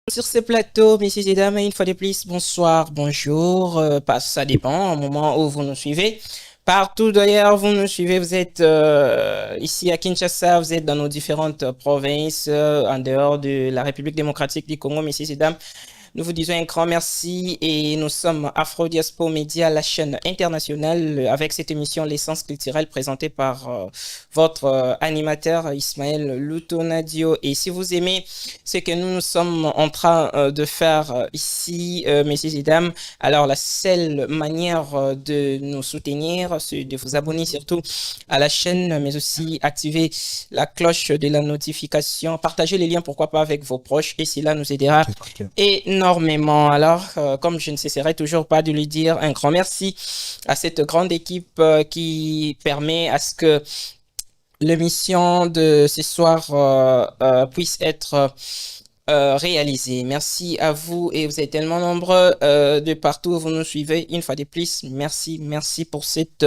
Sur ce plateau, messieurs et dames, une fois de plus, bonsoir, bonjour, ça dépend au moment où vous nous suivez. Partout d'ailleurs, vous nous suivez, vous êtes ici à Kinshasa, vous êtes dans nos différentes provinces, en dehors de la République démocratique du Congo, messieurs et dames. Nous vous disons un grand merci et nous sommes Afro Diaspora Média, la chaîne internationale, avec cette émission L'essence culturelle présentée par votre animateur Ismaël Lutonadio. Et si vous aimez ce que nous sommes en train de faire ici, messieurs et dames, alors la seule manière de nous soutenir, c'est de vous abonner surtout à la chaîne, mais aussi activer la cloche de la notification, partager les liens, pourquoi pas, avec vos proches, et cela nous aidera énormément. Alors, comme je ne cesserai toujours pas de lui dire un grand merci à cette grande équipe qui permet à ce que l'émission de ce soir puisse être réalisée. Merci à vous et vous êtes tellement nombreux de partout où vous nous suivez. Une fois de plus, merci pour cette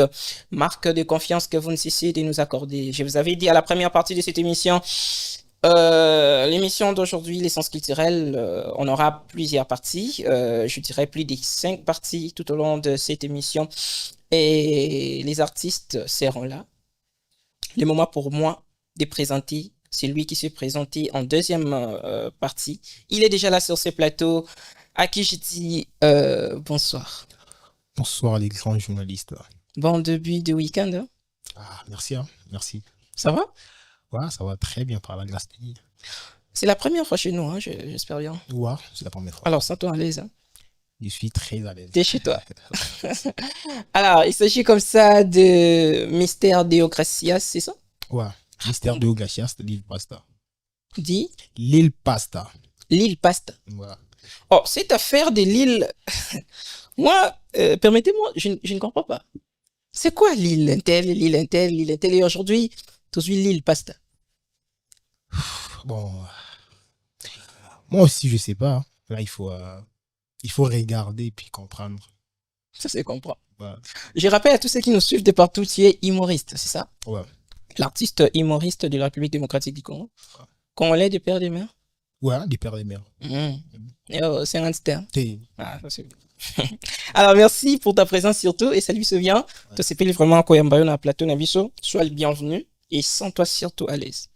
marque de confiance que vous ne cessez de nous accorder. Je vous avais dit à la première partie de cette émission, l'émission d'aujourd'hui, l'essence culturelle, on aura plusieurs parties, je dirais plus de 5 parties tout au long de cette émission et les artistes seront là. Le moment pour moi de présenter celui qui s'est présenté en deuxième partie. Il est déjà là sur ce plateau, à qui je dis bonsoir. Bonsoir les grands journalistes. Bon début de week-end. Hein? Ah, merci, hein, merci. Ça va? Ouais, ça va très bien par la grâce de Dieu. C'est la première fois chez nous, hein, j'espère bien. Ouais, c'est la première fois. Alors, sens-toi à l'aise. Hein? Je suis très à l'aise. T'es chez toi. Alors, il s'agit comme ça de Mystère Deogracias, c'est ça? Ouais, Mystère Deogracias de l'île Pasta. Dit L'île Pasta. L'île Pasta. Ouais. Oh, cette affaire de l'île, moi, permettez-moi, je ne comprends pas. C'est quoi l'île Intel, l'île Intel, l'île Intel et aujourd'hui, l'île Pasta? Bon, moi aussi je sais pas. Hein. Là il faut regarder et puis comprendre. Ça se comprend. Ouais. Je rappelle à tous ceux qui nous suivent de partout, tu es humoriste, c'est ça? Ouais. L'artiste humoriste de la République démocratique du Congo. Ouais. Congolais de père et de mère? Ouais, des pères et des mères. C'est un terme. Ah, ça c'est bien. Alors merci pour ta présence surtout et salut Souvien. Tu sais vraiment quoi y a plateau Naviso. Sois le bienvenu et sens-toi surtout à l'aise.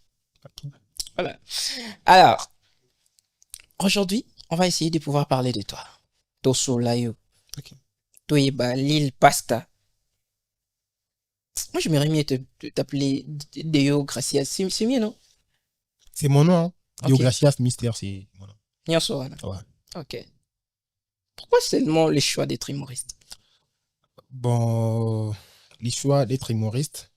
Voilà. Alors, aujourd'hui, on va essayer de pouvoir parler de toi. Toso Layo. Ok. Toyeba l'île Pasta. Moi, je m'aimerais mieux t'appeler Deo Gracias. C'est mieux, non? C'est mon nom. Hein. Okay. Deogracias Mystère, c'est mon nom. Ouais. Ok. Pourquoi seulement le choix d'être humoriste? Bon, les choix d'être humoriste.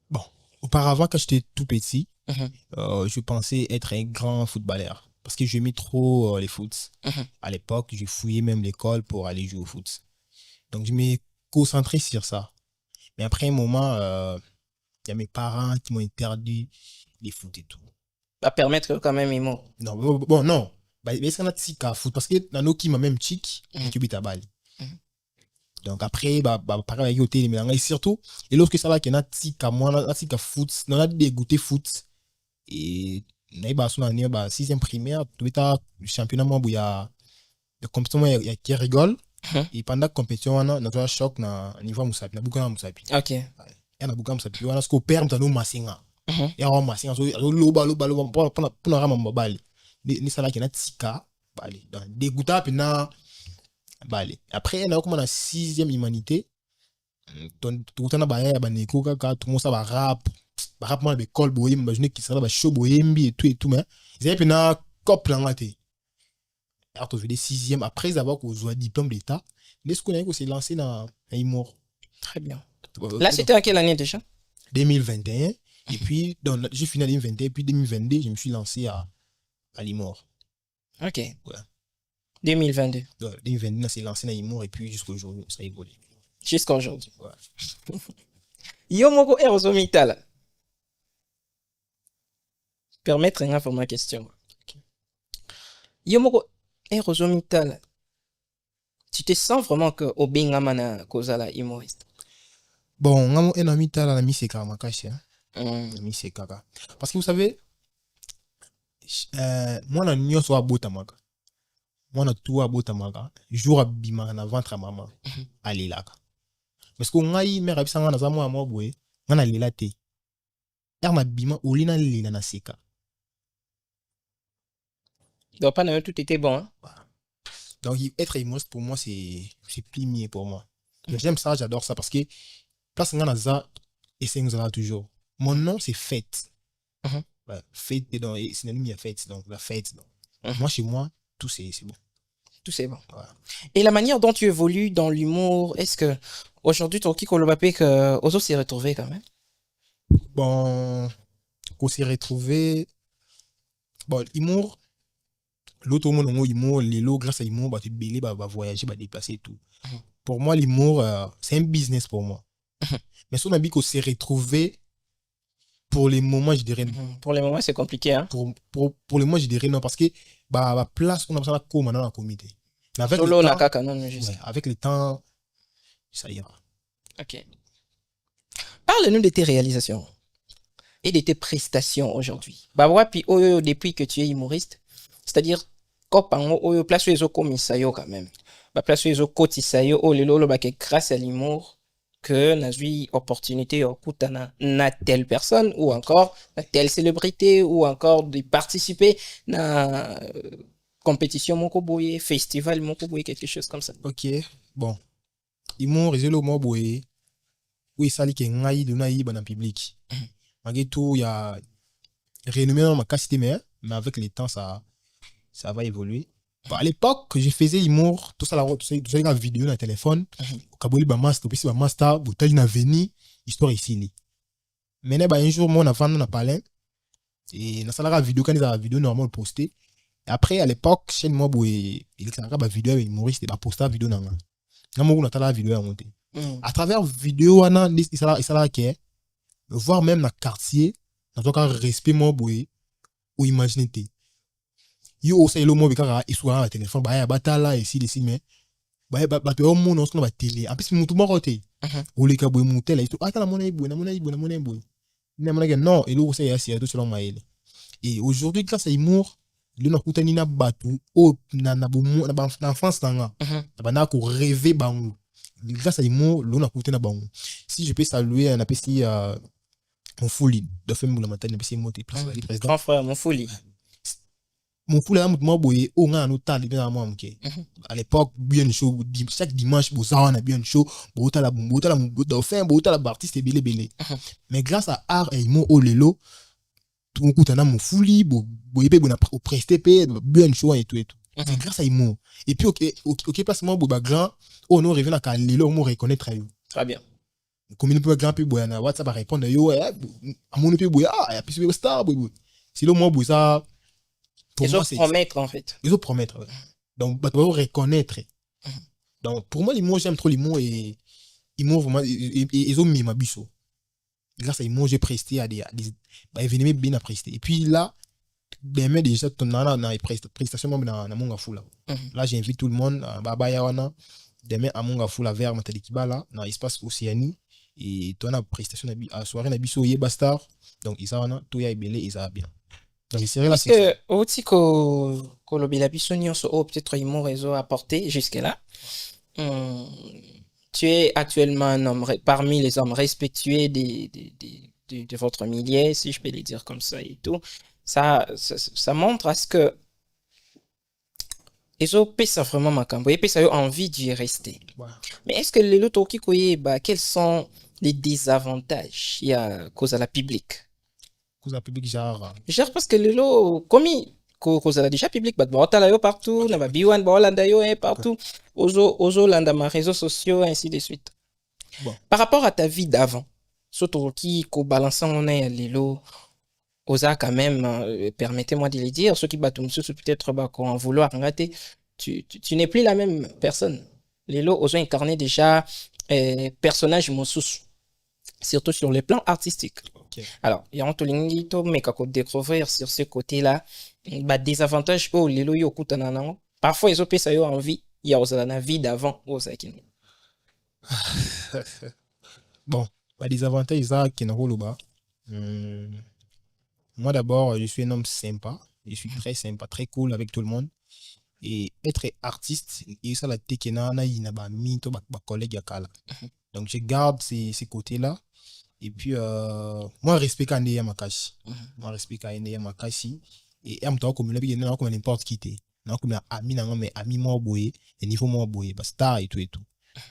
Bon, auparavant, quand j'étais tout petit, je pensais être un grand footballeur. Parce que j'aimais trop les foot. À l'époque, j'ai fouillé même l'école pour aller jouer au foot. Donc, je m'ai concentré sur ça. Mais après un moment, il y a mes parents qui m'ont interdit les foot et tout. À permettre quand même humour. Non, bon, non. Mais c'est un petit cas foot. Parce que dans nos qui m'a même chic, tu bits à balle. Donc après, pareil, avec côté, et surtout, et lorsque ça va qu'il y a un petit cas, moi, un petit cas foot, on a dégoûté foot. Et on a son année, 6e primaire, tout le championnat, il y a des compétitions qui rigolent. Et pendant la compétition, on a un choc au niveau de Moussapi. On a Moussapi. Ok. Il y a beaucoup de Moussapi. On a ce qu'on perd dans nos massinga. Il y a un massinga. L'oba, pour la rame, on va les salaires qui ont un petit cas. Donc, dégoûtant, puis na. Après, on a comme la 6e humanité. Tout le monde a tout le monde a rap. Rap, moi, les cols, boyem, imagine qui sera show boyembi et tout, mais. Ils avaient un cop là, alors, tu fais des 6e après avoir un diplôme d'État. Laisse qu'on ait s'est lancé dans l'humour. Très bien. Là, c'était à quelle année déjà? 2021. Et puis, j'ai fini en 2021. Et puis, 2022, je me suis lancé à l'humour. Ok. Ouais. 2022. 2022, on s'est lancé dans l'humour. Et puis, jusqu'à aujourd'hui, ça a évolué. Jusqu'à aujourd'hui. Ouais. Yomoko Erosomitala. Permettre une pour ma question. Okay. Yomoko Erosomitala. Tu te sens vraiment que Obingamana Kozala humoriste? Bon, on a un ami qui a mis ses camas cachés. Parce que vous savez, mwana nyonso abotamaka mwana tu abotamaka jour abimaka na ventre ya mama alelaka parce que ngai mère abisa nga naza mwana mwa boye nga nalela te ere nabima oli nalela na seka Donc, pas tout était bon. Hein? Donc, être humoriste pour moi, c'est plié pour moi. J'aime ça, j'adore ça parce que place nga naza et c'est nous toujours. Mon nom, c'est Fête. Ouais, fête, c'est synonyme à fête, donc la fête. Donc. Moi, chez moi, tout c'est bon. Tout c'est bon. Voilà. Et la manière dont tu évolues dans l'humour, est-ce que aujourd'hui, ton Kiko Lobapé, que Ozo s'est retrouvé quand même? Bon, on s'est retrouvé. Bon, l'humour, l'autre monde, l'humour, les lots, grâce à l'humour, bah, tu belé, bah, voyager, bah, déplacer et tout. Pour moi, l'humour, c'est un business pour moi. Mais si on a dit qu'on s'est retrouvé, pour les moments, je dirais. Pour les moments, c'est compliqué. Hein? Pour les moments, je dirais non, parce que bah, place, on a besoin de comme dans la comité. Mais avec Solo, le temps, la non, ouais, avec le temps, ça ira. Ok. Parle-nous de tes réalisations et de tes prestations aujourd'hui. Bah ouais, puis depuis que tu es humoriste, c'est-à-dire quand place les commissaires quand même. Bah place les cotisayo oh lelo bah que grâce à l'humour que n'a eu opportunité au coup na telle personne ou encore na telle célébrité ou encore de participer na compétition mon koboye, festival mon koboye, quelque chose comme ça. Ok, bon. Humour, ils ont le mot boye. Oui, ça dit que ngai de naï dans le public. Malgré tout, il y a renommé dans ma capacité, mais avec le temps, ça va évoluer. Bon, à l'époque, je faisais humour, tout ça, la vidéo dans le téléphone. Au Kabuli, bah, master, puis, bah, master, bouteille n'a venu, histoire ici. Mais bah, un jour, moi, on a vendu dans palais. Et dans la vidéo, quand ils ont la vidéo, normalement, postée. Et après, à l'époque, chez moi, il y a une vidéo avec Maurice, il a posté la vidéo dans la. On a la vidéo à monter. À travers la vidéo, on a dit, voir même dans le quartier, dans un respect, moi, ou imaginer. Yo, c'est le mot, il soit un téléphone, bah, il y a batala, ici, mais, bah, tu as un monde, on va télé. En plus, tout le monde ou les caboués, mon tel, ah, la monnaie, non, et l'eau, c'est assez, tout selon moi. Et aujourd'hui, grâce à l'humour, il y a une nina batu, oh, na France, na ko rêver, grâce à l'humour, l'on a coûté na bango. Si je peux saluer un appétit mon folie, de faire mon matin, un appétit monté, président. Grand frère, mon folie. Mon foule là moi boye on a un autre bien moi à l'époque bien chaud chaque dimanche pour ça on a bien chaud pour la fin pour la artiste belé mais grâce à art et humour au lelo tout coup t'en as mon fouli boye pe bona au presté pe bien chaud et tout c'est grâce à humour et puis ok place moi boba grand on nous revient à quand lelo on reconnaître très bien comme il peut grand pe boya na WhatsApp répondre yo à mon pe boya ah puis c'est star boy c'est le moi boy ça. Pour moi, c'est promettre en fait. Ils ont promettre. Ouais. Donc, tu dois reconnaître. Donc, pour moi, l'humour, j'aime trop l'humour et l'humour, vraiment, ils ont mis ma bicho. Grâce à l'humour, j'ai presté à des événements bien à prester. Et puis là, demain, déjà, tu as une prestation dans mon fou là. Là, j'invite tout le monde à Baba Yawana. Demain, à mon fou là, vers Matalikiba là, dans l'espace Océanie. Et tu as une prestation à soirée, na bicho, Yebastar. Donc, ils ont tout y a belé, ils ont bien. Parce que aussi que le Bilabissoni peut-être ils m'ont réseau apporté jusque-là. Tu es actuellement un homme parmi les hommes respectueux de votre milieu, si je peux le dire comme ça et tout. Ça montre à ce que les autres ça vraiment macambo et puis ça a envie d'y rester. Ouais. Mais est-ce que les autres qui quels sont les désavantages il y a cause à la public? Cause public genre parce que lelo comme cause la déjà public bah botala yo partout na ba B1 ba Hollanda yo partout ozo landa ma réseaux sociaux ainsi de suite. Bon. Par rapport à ta vie d'avant surtout qui ko balançant on est lelo osa quand même permettez-moi de le dire ceux qui battent peut-être bah qu'on en vouloir rater tu n'es plus la même personne lelo ozo incarné déjà personnage monsous surtout sur le plan artistique. Okay. Alors, il y a un tolinito mais quand on découvrir sur ce côté-là, bah désavantages au lelo yo kutanana. Parfois ils ont ça yo envie, il y a aussi la vie d'avant au sakini. Bon, bah désavantages ça qui n'a pas. Moi d'abord, je suis un homme sympa Je suis très sympa, très cool avec tout le monde. Et être artiste, et ça la tekena na ina ba minto ba collègue ya kala. Donc je garde ces côtés-là. Et puis moi respect quand ya makashi. Moi respect quand ya makashi et am to comme la comme n'importe qui t'es. Non comme ami na mais ami moi boy et niveau moi boy bah star et tout et tout.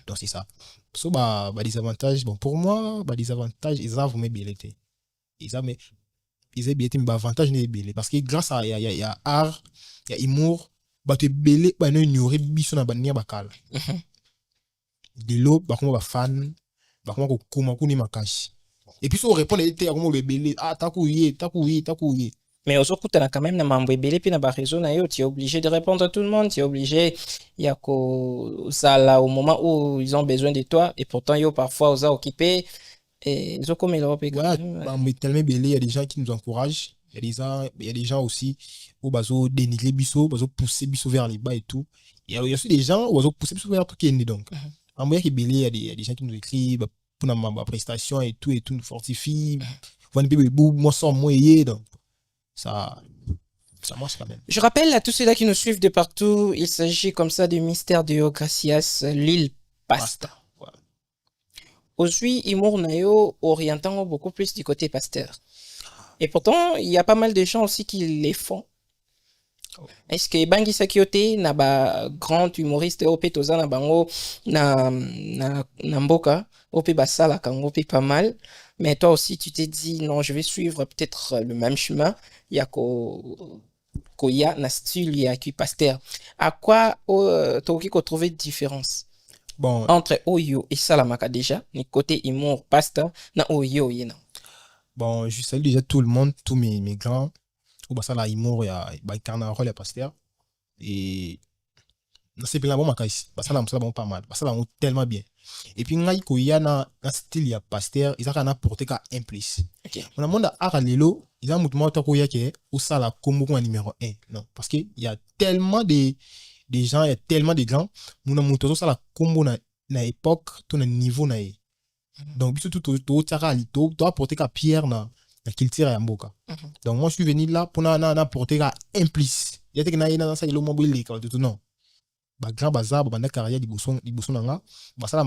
Donc c'est ça. So bah des avantages bon pour moi bah des avantages ils ont mes billets. Ils ont mais ils ont bien mais avantage n'est billets parce que grâce à y a art, il y a humour bah tu belé bah non ignorer biso na bania bakala de l'eau bah comment bah fan bah comment ko ni makashi et puis si on répond à comment le belé ah takouye mais aujourd'hui tu as quand même na mambo ebele puis na ba réseau na yo tu es obligé de répondre à tout le monde tu es obligé ya ko sala au moment où ils ont besoin de toi et pourtant yo parfois aux a occupé et ils ont comme l'Europe voilà bah mais tellement belé il y a des gens qui nous encouragent il y a des gens aussi où bazo dénigrer biso bazo pousser biso vers les bas et tout il y a aussi des gens où bazo pousser biso vers tout qui est donc en moyen qui belé il y a des gens qui nous écrivent pour ma prestation et tout nous fortifie voilà bébé moi sans moyen donc ça marche quand même. Je rappelle à tous ceux-là qui nous suivent de partout, il s'agit comme ça du mystère de Gracias, l'île Pasta. Voilà. Aujourd'hui, Imour Nayo orientant beaucoup plus du côté pasteur. Et pourtant, il y a pas mal de gens aussi qui les font. Est-ce que Bangi Sakiote n'a pas grand humoriste au Petoza na bango na mboka au Basala kango pas mal, mais toi aussi tu t'es dit non, je vais suivre peut-être le même chemin. Il y a Koya na style ya qui pasteur. À quoi tu as trouvé différence bon entre Oyo et Salamaka déjà, ni côté humour pasteur na Oyo yena. Bon, je salue déjà tout le monde, tous mes grands. Ou ça la humour il y a carnaval et pasteur et non c'est bien bon ma caisse ça là bon pas mal ça là tellement bien et puis ngai ko ya na style ya pasteur ils a kana porter ka un plus on a monde à lelo ils a mutumo ta ko ya ke ou ça la combo numéro 1 non parce que il y a tellement des gens il y a tellement de grands mon muto ça la combo na époque tout na niveau na donc biso tout tara lito doit porter ka pierre na culture ya mboka. Donc moi je suis venu là pour na porter un plus. Il y a des gens qui na ça ils l'ont mobile tout non. Ba grand bazar ba na carrière di boson nga. Ba ça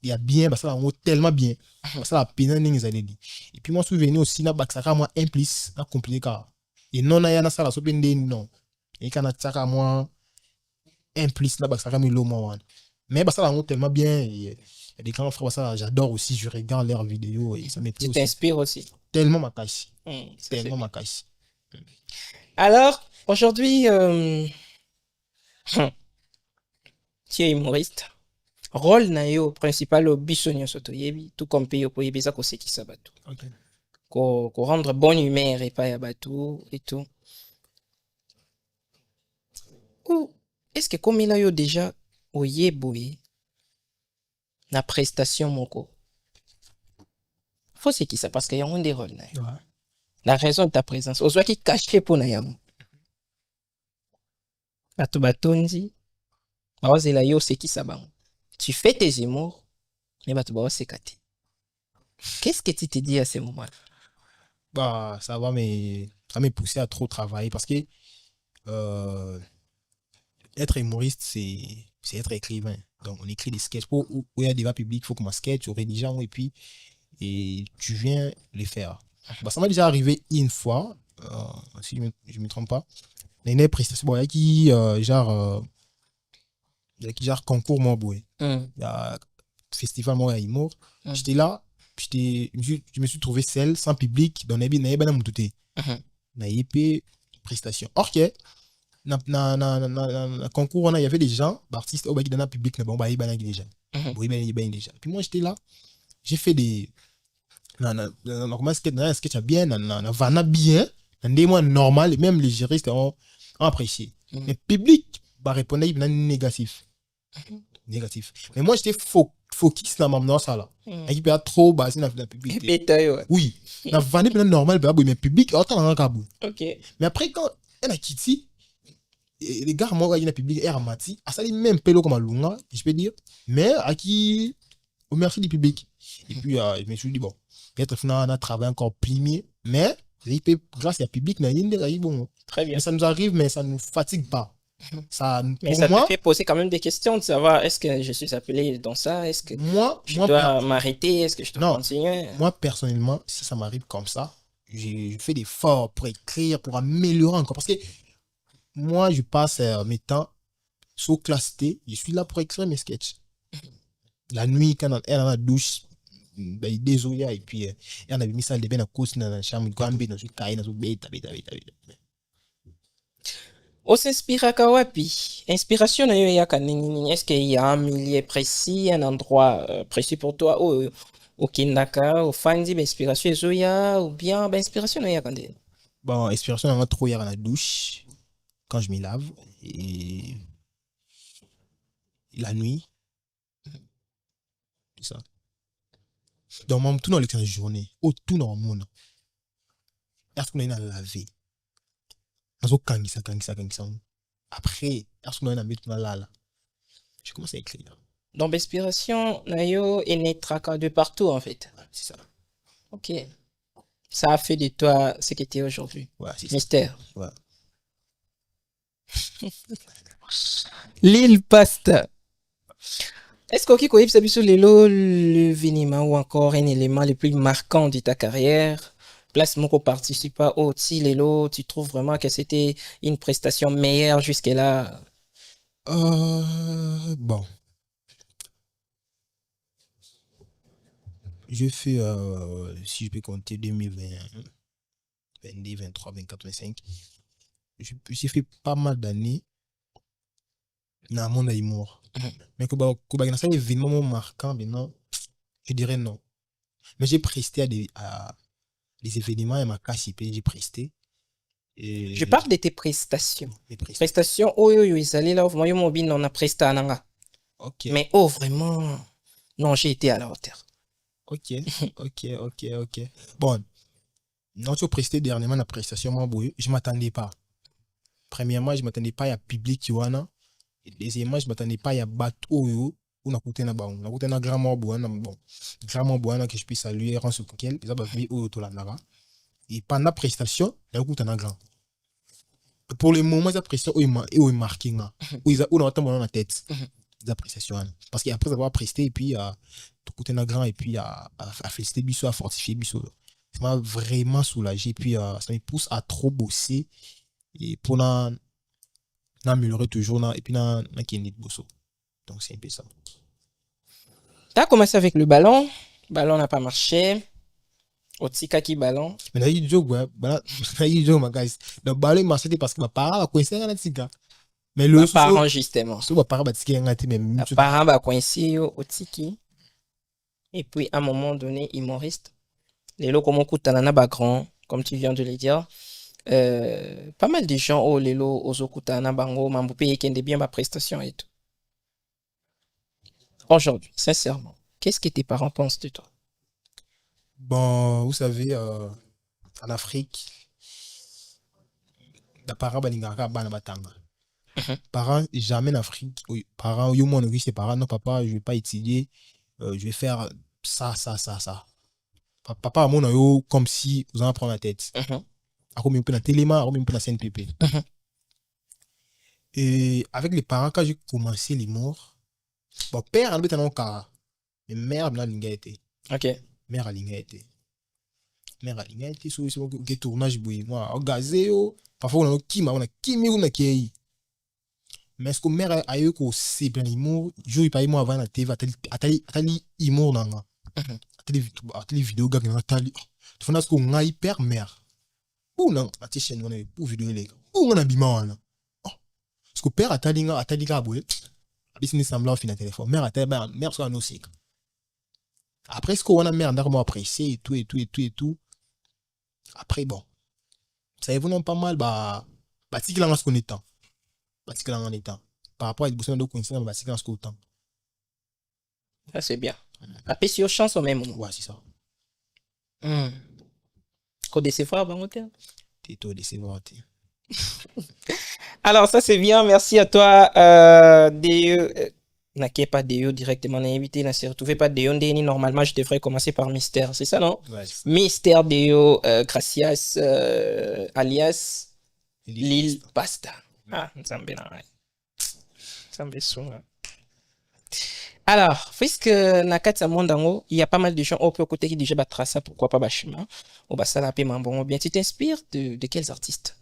il y a bien ba ça tellement bien. Ba ça la peine ningi za dit. Et puis moi je suis venu aussi na ba ça moi un plus na compliqué car. Et non na ya na ça la sopende non. Et kana tsaka moi un plus na ba ça mi lo moi. Mais bah ça la tellement bien il y a des grands frères ça j'adore aussi je regarde leurs vidéos et ça m'étonne. Tu t'inspires aussi. Tellement ma cache. Tellement ma cache. Alors, aujourd'hui, tu es humoriste. Rôle nayo principal au bisonyo soto yebi, tout comme payo pour yebi ça ko seki sabatu. OK. Ko rendre bonne humeur et pas yabatu et tout. Ou est-ce que comme il a yo déjà au yeboye na prestation moko. Faut c'est qui ça parce qu'il y a un des rôles na. Ouais. La raison de ta présence. Ozwa qui caché pour na yamu. Bato batondi. Bawazela yo c'est qui ça bang. Tu fais tes humours mais bato bawa c'est kati. Qu'est-ce que tu te dis à ce moment-là? Bah ça va mais ça m'a poussé à trop travailler parce que être humoriste c'est être écrivain. Donc on écrit des sketchs pour où il y a des débats publics, il faut qu'on sketch, on rédige et puis et tu viens les faire. Bah, ça m'est déjà arrivé une fois, si je me trompe pas. Il y a une prestation bon, qui genre concours moi boy. Il y a festival moi à humour. J'étais là, je me suis trouvé seul sans public dans les na na mutute. Na yep prestation. Or que na concours il y avait des gens, artistes au baki dans le public na bon ba yeba na déjà. Bon yeba déjà. Puis moi j'étais là, j'ai fait des comment sketch bien na vana bien des mois normal et même les juristes ont apprécié mais public bah répondait négatif mais moi j'étais focus dans ma ça là et puis trop basé dans le public oui na vana bien normal bah mais public autant en kabou OK mais après quand elle a quitté les gars moi il y a public est ramati à ça même pelo comme lunga je peux dire mais à qui au merci du public et puis je me suis dit bon peut-être qu'on a travaillé encore plus mieux mais grâce à public, bon. Très bien. Mais ça nous arrive, mais ça ne nous fatigue pas. Ça, Mais pour ça moi, te fait poser quand même des questions de savoir est-ce que je suis appelé dans ça, est-ce que je moi, dois m'arrêter, est-ce que je dois non, continuer. moi, personnellement, si ça m'arrive comme ça, je fais des efforts pour écrire, pour améliorer encore. Parce que moi, je passe mes temps sous classe T, je suis là pour écrire mes sketchs. La nuit, quand elle est dans la douche, ben, il désolé, et puis, on avait mis ça de bien à cause dans la chambre, quand on dans une caille, dans une bête. On s'inspire à Kawapi. Inspiration, est-ce qu'il y a un milieu précis, un endroit précis pour toi au Kindaka, au Fandi, inspiration, Zoya, ou bien inspiration, Bon, inspiration, on va trop hier dans la douche, quand je me lave, et la nuit, c'est ça. Donc, moi, tout dans la journée, tout dans le monde, est-ce qu'on est dans la vie? Kangisa. Après, est-ce qu'on est dans la là? Je commence à écrire. Donc, l'inspiration, Nayo, est naître de partout, en fait. C'est ça. Ok. Ça a fait de toi ce que tu es aujourd'hui. Ouais, c'est Mystère. Ça. Ouais. L'île Pasta. Est-ce que tu as vu l'événement ou encore un élément le plus marquant de ta carrière? Place mon participe au Lelo, tu trouves vraiment que c'était une prestation meilleure jusque-là? Bon. Je fais, si je peux compter 2020, 22, 23, 24, 25. J'ai fait pas mal d'années dans le monde d'humour. Mais quand il y a un événement marquant, maintenant, je dirais non. Mais j'ai presté à des événements et ma cassipé, j'ai presté. Et je parle de tes prestations. Mes prestations. Prestations, ils allaient là, moi, mobile, on a presté à Nanga. Ok. Mais vraiment, non, j'ai été à la hauteur. Ok. Bon, non, tu as presté dernièrement la prestation, moi, je ne m'attendais pas. Premièrement, je ne m'attendais pas à public, tu vois, non? Et deuxièmement, je ne m'attendais pas à bateau, on a coûté un grand mort, bon, grand mort, que je puisse saluer, rendre ce qu'elle, ils ont vu au Tolandara. Et pendant la prestation, il y a coûté un grand. Pour le moment, la prestation, il est marqué, il a dans la tête, la prestation. Parce qu'après avoir presté, et puis, tout coûté un grand, et puis, à féliciter Bissot, à fortifier Bissot. Ça m'a vraiment soulagé, et puis, ça me pousse à trop bosser, et pour améliorer toujours, et puis, bosso. Donc, c'est un peu ça. Tu as commencé avec le ballon. Le ballon n'a pas marché. Au Tikaki ballon. Mais là, il joue, ouais. Il joue, ma guys. Le ballon, il marchait parce que ma parent a coincé dans la Tika. Mais le parent, justement. Ma parent a tiqué dans la Tika. Ma parent a coincé au Tiki. Et puis, à un moment donné, humoriste. Les lots comme Okutanana Bagran, comme tu viens de le dire. Pas mal de gens au Lelo, aux Okutana Bango, Mamboupé, qui ont bien ma prestation et tout. Aujourd'hui, sincèrement, qu'est-ce que tes parents pensent de toi? Bon, vous savez, en Afrique, les parents parents, jamais en Afrique, parents, c'est parents, non, papa, je ne vais pas étudier, je vais faire ça. Papa, à mon comme si vous en prenez la tête. Comme un téléma, comme un CNPP. Et avec les parents, quand j'ai commencé l'humour, bon, père, elle était dans le cas, mais mère, elle a l'ingénieté. Ok. Mère, elle a l'ingénieté. Sur le tournage, moi, au gazé, parfois, on a qui. Mais ce que mère a eu que c'est bien l'humour, je n'ai pas eu moi avant la TV, à l'humour, à les vidéos, gars, tu fais ce qu'on a hyper mère. Ou non, à tes chaînes, on a pour vidéo, les gars. Ou on a bimant, là. Ce que père a tali gars, boué. Dessiner semblant au final téléphone. Mère a tali, mère soit un aussi. Après, ce qu'on a mère, on a apprécié et tout. Après, bon. Ça évolue pas mal, si qu'il en a ce qu'on est temps. Si qu'il en est temps. Par rapport à des boussons de coïncidence, si qu'il en a ce qu'on est temps. Ça, c'est bien. Après, si on chance au même moment. Ouais, c'est ça. Qu'on décevra, bon, T'es toi décevant. Alors, ça, c'est bien. Merci à toi n'a pas de yo directement n'a évité n'a se retrouvé pas de yo ndeni normalement je devrais commencer par Mystère c'est ça non Ouais. Mystère de yo Gracias alias Lil Pasta nzambe na ngai nzambe sunga. Alors, puisque Nakata Mondango, il y a pas mal de gens au côté qui déjà battent ça, pourquoi pas Bashima, ou Basala Pemambon, bien, tu t'inspires de quels artistes?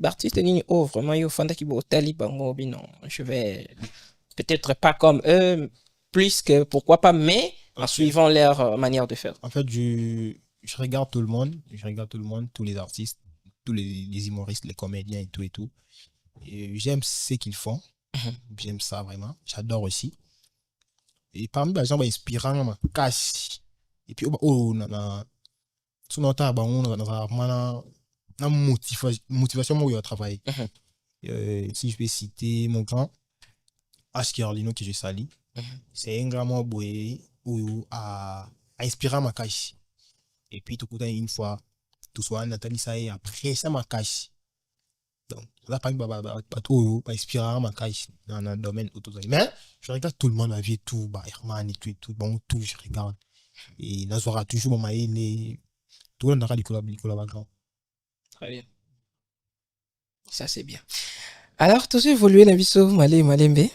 Artistes ni oh, vraiment, yo fanda ki bo tali bango, non, je vais peut-être pas comme eux, plus que pourquoi pas, mais en suivant leur manière de faire. En fait, je regarde tout le monde, tous les artistes, tous les humoristes, les comédiens et tout et tout. Et j'aime ce qu'ils font, j'aime ça vraiment, j'adore aussi. Et parmi les gens inspirants, ma casse. Et puis, oh, sur notre table, on a motivation pour le travail. Si je peux citer mon grand, H. Carlino, que je salue, c'est un grand mot où a inspiré ma casse. Et puis, tout le temps, une fois, tout soit Nathalie Saé, après ça, ma casse. Donc, là, pas inspiré ma casse dans le domaine autour. Mais, je regarde tout le monde, la vie, tout, Herman et tout, bon, tout, je regarde. Et là, ça aura toujours mon maïs, tout le monde aura du collaboration. Très bien. Ça, c'est bien. Alors, tout ça évolué dans la Malembe.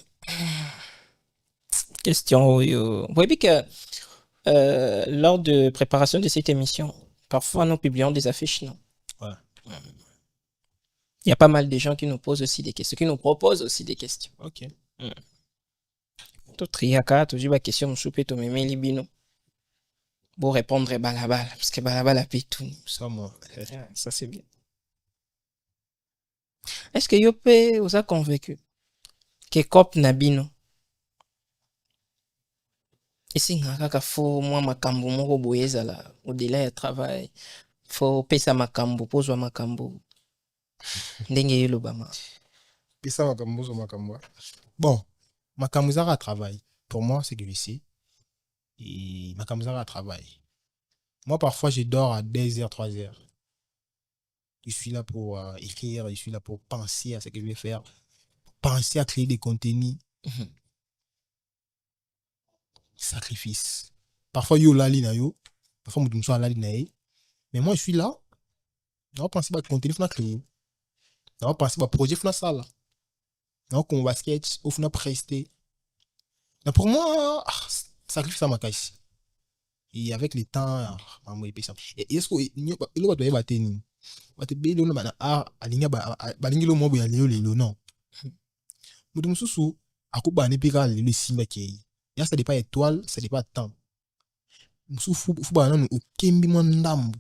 Question. Vous voyez que lors de préparation de cette émission, parfois nous publions des affiches, non? Ouais. Il y a pas mal de gens qui nous posent aussi des questions, qui nous proposent aussi des questions. Ok. Tout triaka, toujours la question, je soupe to meme libino. Pour répondre balabala, parce que balabala paye tout. Ça, moi. Ça, c'est bien. Est-ce que Yopé vous a convaincu que Cop Nabino et si ngaka faut moi makambo moko boyeza la au-delà ya travail faut pesa makambo pozwa makambo ndenge yelo bama Pesa makambo. Bon, makambo zara travail. Pour moi, c'est que je sais. Et makambo zara travail. Moi, parfois, je dors à 2h, 3h. Je suis là pour écrire, je suis là pour penser à ce que je vais faire, penser à créer des contenus. Sacrifice. Parfois, yo lali na yo. Parfois, je suis lali na ye. Mais moi, je suis là. On va penser à contenu, on va créer. On va penser à projet, on va ça là. Donc, on va sketch, on va prester. Pour moi, sacrifice à ma caisse. Et avec le temps, et est-ce que il va battre ni battre belo na ba alinga balingi lo mobo ya lelo non mutu mususu akuba ne pika le simba ke ya ça dépend étoile ça dépend temps mususu fu ba na okembi mo ndambu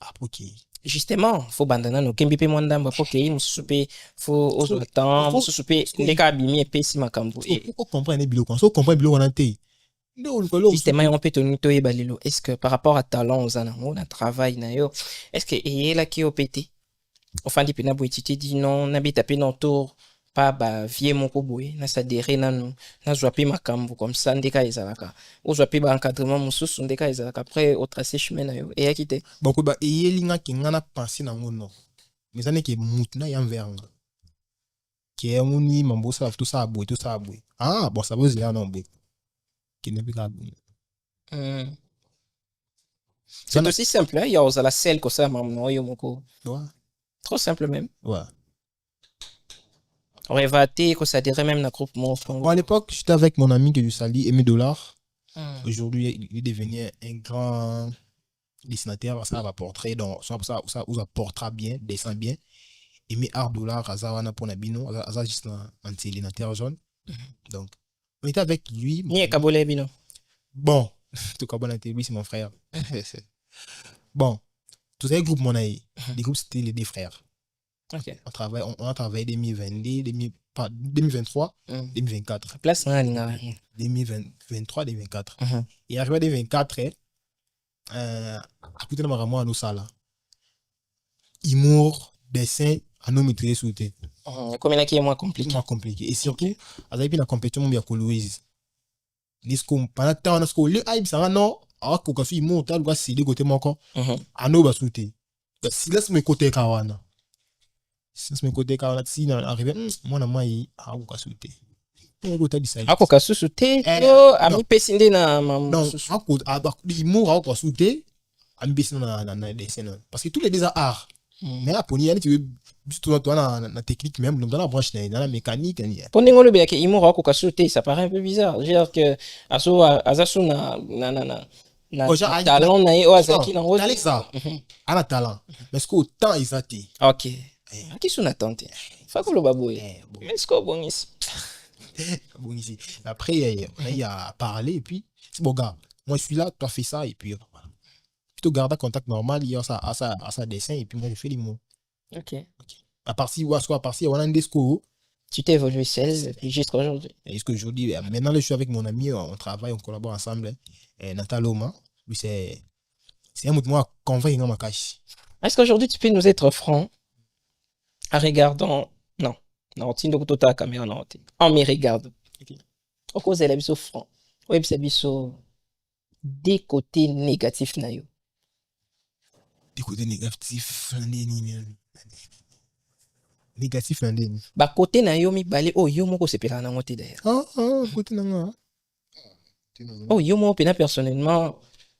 apoke justement faut bandana no kembi pe mo ndambu apoke mususu pe faut ozo temps mususu pe ndeka bimi pe si makambo et on comprend bilo quand on comprend bilo on te justement on peut tenir to balilo est-ce que par rapport à talent aux anamo na travail na yo est-ce que eyela ki opété enfin di pena boititi dit non na bita pe non tour pas ba vie moko boye na sa dere nanu na zwa pe makambo comme ça ndeka ezalaka o zwa pe ba encadrement mususu ndeka ezalaka après au tracé chemin na yo et akite bon ko ba eyelinga ki ngana penser na ngono mais ça n'est que mutuna ya mveranga qui est muni mambo ça tout ça boye bon ça veut dire non boye qui n'est plus là. C'est aussi simple, hein? Il y a la selle que ça, ouais. Trop simple même. Ouais. On va que ça dirait même dans le groupe. Bon, à l'époque, j'étais avec mon ami que je salue, Aimé Dollar. Aujourd'hui, il est devenu un grand dessinateur. Ça va portrait, donc ça portera bien, dessin bien. Aimé Art Dollar, Azawana pour Nabino, Azaz juste un dessinateur jaune. Donc, on était avec lui. Bon, tout cas, bon, lui, c'est mon frère. Bon, tous les groupes, mon ami, les groupes, c'était les deux frères. Okay. On a travaillé 2022, 2023, 2024. Place 2023, 2024. Et arrivé à 2024, à côté de ma maman, à nous, ça là. Humour, dessin, à nous maîtriser sous le comme il y a qui est moins compliqué. Et surtout, à la compétition, il y a Louise. Pendant le temps, on a le hype, ça va non. Alors qu'on a fait humour, on a c'est de côté mon corps. À nous, si laisse mes côtés kawana. Si laisse mes côtés kawana, si on arrive, moi, on a souhaité. Ako kasusu te ami pesinde na non ako l'humour ako kasusu ami pesinde na dessin parce que tous les deux sont art mais après il y a tu toi na technique même dans la branche dans la mécanique pondingo le que humour ako kasusu te ça paraît un peu bizarre dire que aso azasu na talent na o azaki na talent ça ana talent mais ce que autant ils a été OK qui sont attente fako lo baboye mais ce que bon ici bon ici après on a parlé et puis c'est bon gars moi je suis là toi fais ça et puis voilà plutôt garder contact normal il y a ça à ça dessin et puis moi je fais les mots OK à partir on a un discours tu t'es évolué 16 et jusqu'à aujourd'hui et jusqu'à aujourd'hui maintenant je suis avec mon ami on travaille on collabore ensemble Nataloma lui c'est un mot moi convaincre ma cache est-ce qu'aujourd'hui tu peux nous être franc en regardant non tindo kutota caméra non en me regarde au cause elle est so franc oui c'est biso des côtés négatifs na yo des côtés négatifs négatif na ndeni ba côté na yo mibale yo moko sepela na ngote d'ailleurs côté na nga yo moko pena personnellement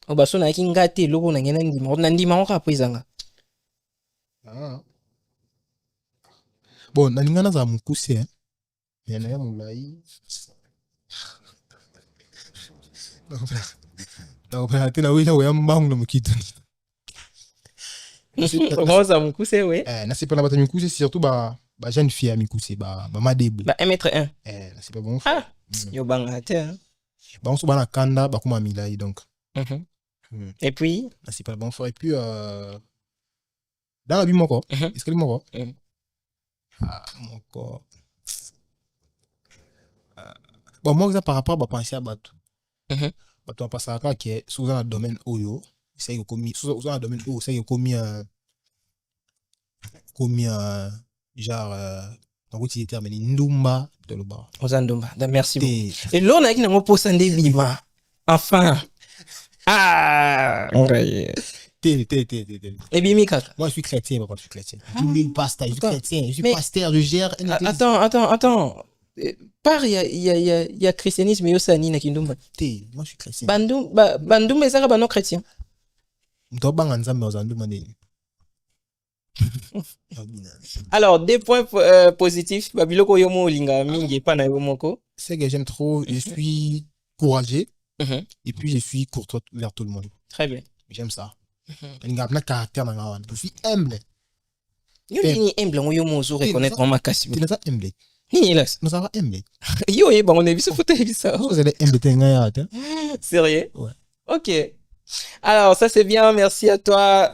baso na ki ngate loko na ngena ndima ko apwizanga bon nalinga na za mukuse mais na ya mulai na tena wila wa mbangu na mukito Rosa mukuse we na c'est pas na bata mukuse surtout ba jeune fille mukuse ba madebu ba 1m1 na c'est pas bon yo banga te ba on so bana kanda ba kuma milai donc et puis na c'est pas bon et puis dans la vie moko est-ce que moko moko bon moi ça par rapport à penser à bato bato on passe à quoi qui est sous un domaine oyo c'est commis sous un domaine où c'est commis genre donc tu détermines ndumba de le bar ozandumba merci beaucoup et l'on a qui n'a pas posé des bima enfin et bien kaka moi je suis chrétien papa je suis chrétien je suis chrétien je suis pasteur je gère attends par il y a christianisme yo sani na kindumba moi je suis chrétien bandumba ezaka bano chrétien ndobanga nzambe ozandumba ndeni alors des points positifs babiloko yo mo linga mingi pa na yo moko c'est que j'aime trop je suis courageux et puis je suis courtois vers tout le monde très bien j'aime ça linga na caractère na ngawan je suis humble yo ni humble yo mo zo reconnaître ma kasi tu n'as humble ni là nous avons humble yo ba on a vu ce photo ça vous allez humble tenga ya sérieux ouais OK. Alors, ça c'est bien. Merci à toi.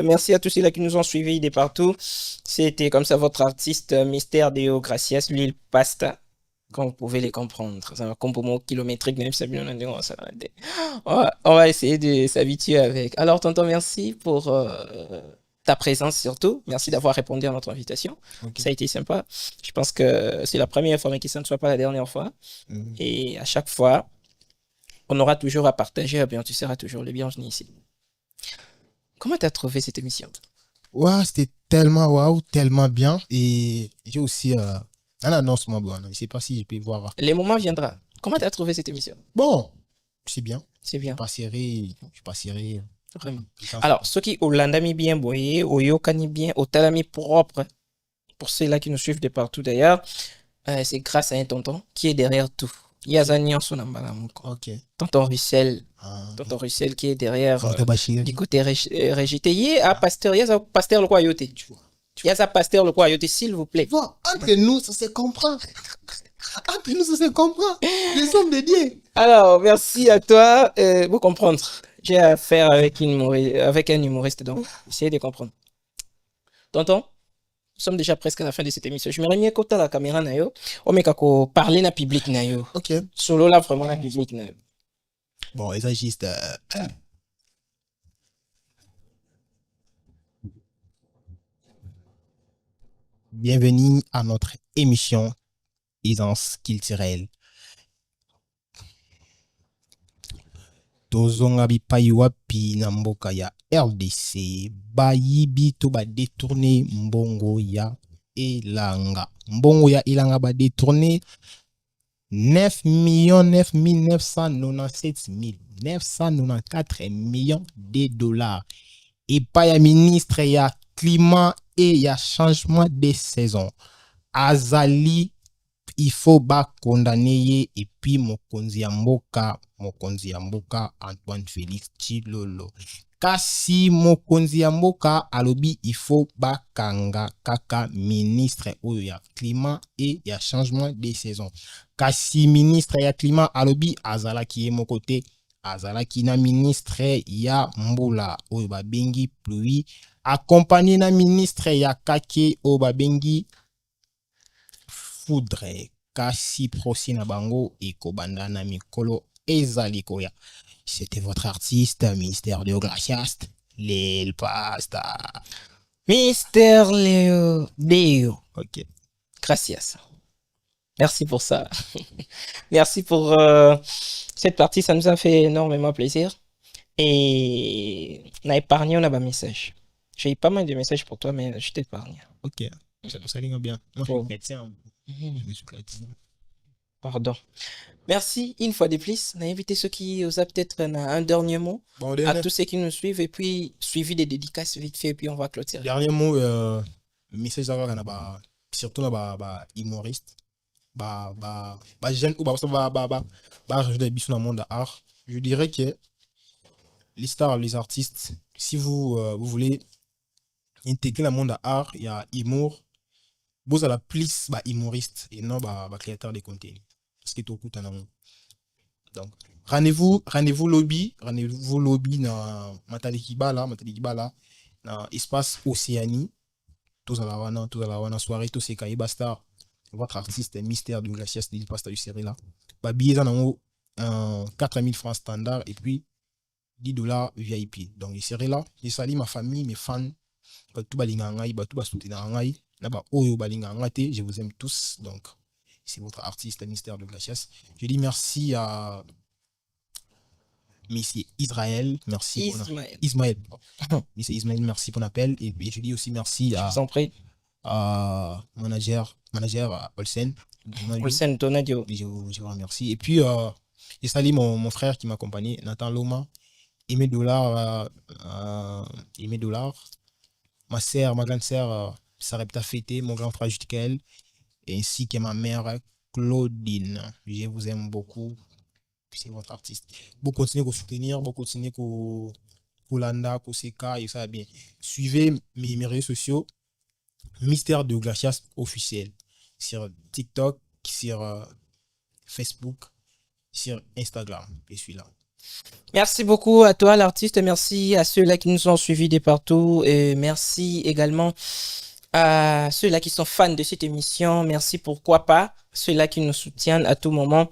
Merci à tous ceux-là qui nous ont suivis de partout. C'était comme ça votre artiste Mystère Deo Gracias, Lil Pasta. Comme vous pouvez les comprendre. C'est un compo kilométrique. Même si on va essayer de s'habituer avec. Alors, tonton, merci pour ta présence surtout. Merci d'avoir répondu à notre invitation. Okay. Ça a été sympa. Je pense que c'est la première fois, mais que ça ne soit pas la dernière fois. Et à chaque fois, on aura toujours à partager, et bien tu seras toujours le bienvenu ici. Comment tu as trouvé cette émission? Ouais, c'était tellement waouh, tellement bien. Et j'ai aussi un annoncement, bon, je ne sais pas si je peux voir. Le moment viendra. Comment tu as trouvé cette émission? Bon, c'est bien. C'est bien. Je suis pas serré. Vraiment. Alors, ceux qui ont l'andami bien boyé, au yokani bien, au talami propre, pour ceux-là qui nous suivent de partout d'ailleurs, c'est grâce à un tonton qui est derrière tout. Ok. Tonton Russell qui est derrière du côté Régité. Il y a pasteur le quoi yote. Il y a pasteur le quoi yote, s'il vous plaît. Entre nous, ça se comprend. Entre nous, ça se comprend. Les hommes de Dieu. Alors, merci à toi. Vous comprendre. J'ai affaire avec un humoriste, donc essayez de comprendre. Tonton? Nous sommes déjà presque à la fin de cette émission. Je me remets à côté de la caméra. On m'a parler na public. Ok. Solo là, vraiment la public. Bon, et ça juste. Bienvenue à notre émission Aisance culturelle. Tozonga bipai wapi na mboka ya RDC bayibi to ba détourner mbongo ya elanga ba détourner 9 997 994 millions de dollars. Et pas ya ministre ya climat et ya changement de saison. Azali, il faut ba condamner et puis mokonzi ya mboka Antoine Félix Tshilolo. Kasi mokonzi ya mboka alobi il faut ba kanga kaka ministre oyo ya climat et ya changement de saison. Kasi ministre ya climat alobi azalaki ye moko te, azalaki na ministre ya mbula oyo babengi pluie, accompagné na ministre ya kake oyo babengi foudre. Kasi prosi na bango ekobanda na mikolo ezali koya. C'était votre artiste, Mystère Léo Gracias, Lil Pasta. Mystère Léo Deo. Ok. Gracias. Merci pour ça. Merci pour cette partie, ça nous a fait énormément plaisir. Et on a épargné, on a un message. J'ai eu pas mal de messages pour toi, mais je t'ai épargné. Ok, ça ligne bien. Moi, je suis médecin. Pardon. Merci une fois de plus. On a invité ceux qui osent peut-être un dernier mot à tous ceux qui nous suivent et puis suivi des dédicaces vite fait et puis on va clôturer. Dernier mot, message à surtout là humoriste, jeune ou rajouter des bisous dans le monde de l'art. Je dirais que les stars, les artistes, si vous voulez intégrer le monde de l'art, il y a humour. Vous avez plus humoriste et non créateur de contenu. Parce que tout coûte en amont. Donc, rendez-vous lobby dans Matali Kibala, dans espace Océanie. Tous à la soirée, tous ces cahiers Star. Votre artiste Mystère de Gracias de Pasta du série là. Billet dans 4000 francs standard et puis $10 VIP. Donc, il serait là. Je salue ma famille, mes fans. Tout balingangai, tout soutenangai. Je vous aime tous. Donc, c'est votre artiste Mystère de Gracias. Je dis merci à Monsieur Israël. Merci. Ismaël. Monsieur Ismaël, merci pour l'appel. Et puis, je dis aussi merci à manager Olsen. Olsen Donadio. Je vous remercie. Et puis, je salue mon frère qui m'accompagnait, Nathan Loma. Aimé Dollar. Ma grande sœur, Sarepta Fêté, mon grand frère Jutkael, ainsi que ma mère Claudine. Je vous aime beaucoup. C'est votre artiste. Vous continuez à soutenir, vous continuez à Landa, Seka, et ça va bien. Suivez mes réseaux sociaux, Mystère de Gracias officiel, sur TikTok, sur Facebook, sur Instagram. Et celui-là. Merci beaucoup à toi l'artiste, merci à ceux-là qui nous ont suivis de partout et merci également à ceux-là qui sont fans de cette émission, merci pourquoi pas, ceux-là qui nous soutiennent à tout moment.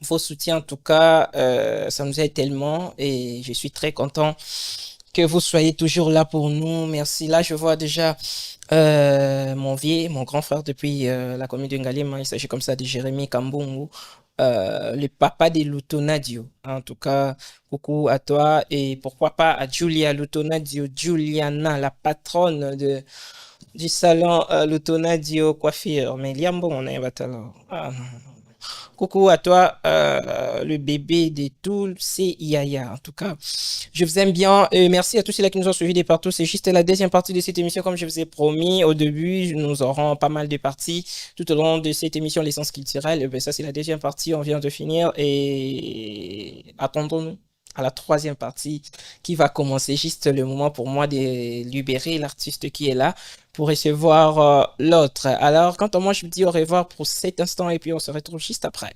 Vos soutiens en tout cas, ça nous aide tellement et je suis très content que vous soyez toujours là pour nous. Merci. Là, je vois déjà mon grand frère depuis la commune de Ngalima, il s'agit comme ça de Jérémy Kambungu. Le papa de Lutonadio. En tout cas, coucou à toi et pourquoi pas à Julia Lutonadio, Juliana, la patronne du salon Lutonadio coiffure. Mais Liambo, on est alors. Coucou à toi, le bébé de tout, c'est Yaya. En tout cas, je vous aime bien. Merci à tous ceux qui nous ont suivis de partout. C'est juste la deuxième partie de cette émission. Comme je vous ai promis au début, nous aurons pas mal de parties tout au long de cette émission, l'essence culturelle. Ben, ça, c'est la deuxième partie. On vient de finir et attendons-nous à la troisième partie qui va commencer. Juste le moment pour moi de libérer l'artiste qui est là pour recevoir l'autre. Alors, quant à moi, je vous dis au revoir pour cet instant et puis on se retrouve juste après.